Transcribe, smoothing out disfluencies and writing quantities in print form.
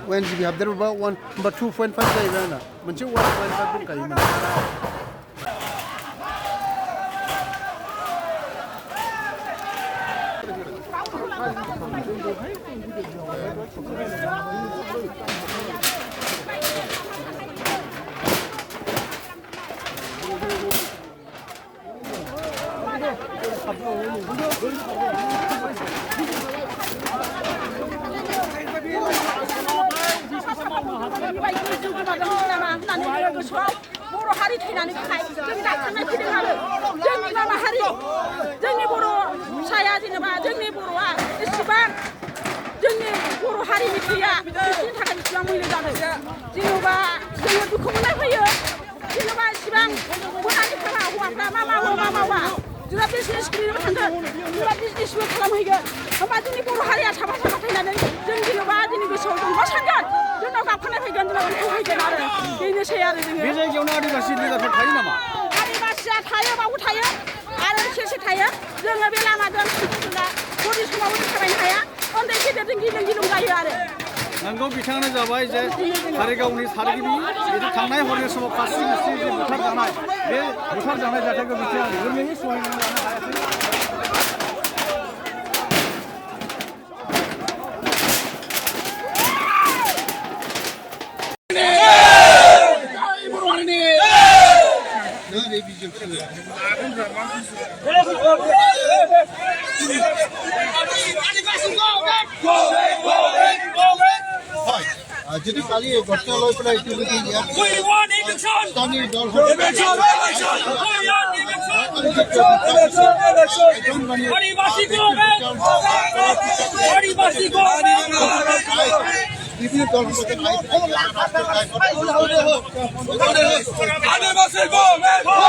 ONGB हाबदेरबा 1 होमबा 2.5 जाहैबाय आंना मोनसे 1.5 दंखायोमोन बर' हारि थैनानै थाखाय जों दाखांनाय फैदों आरो जोंनि मा माहारि जोंनि बर' फिसाया जेनेबा जोंनि बर'आ एसेबां जोंनि बर' हारिनि थैया बिसोरनि थाखाय बेसेबां मुल्य जादों जेनेबा जोङो दुखु मोननाय फैयो जेनेबा इसेबां बोनानै थाङा हौवाफ्रा मा मावो मा मावा जोंहा बिजनेस खुलिनोबो थांगोन जोंहा बिजनेसबो खालामहैगोन होमबा जोंनि बर' हारिया साफा साफा थैनानै जों जेनेबा दिनै गोसोआव जों मा सानगोन जोंनाव गाबखानाय फैगोन जोंनाव अन्थाइ फैगोन आरो बेनोसै आरो जोङो बे जायगायावनो आदिबासि लिडारफोर थायो नामा आदिबासिया थायो बावबो थायो आरो सेरसे थायो जोङो बे लामाजों जोंना गरि समावबो जों थाबायनो हाया उन्दै गेदेरजों गिलुं गिलुं जायो आरो नंगौ बिथाङानो जाबाय जे कारिगावनि सारगिबि बिदि थांनाय हरनि समाव खासि मिस्ट्रि जे बुथारजानाय बे बुथारजानाय जाथायखौ बिथाङा गोरलैयै सहायनानै लानो हायाखै যদি কালি ঘটনা লৈ পেলাই এইটো যদি স্থানীয় দল বিভিন্ন দল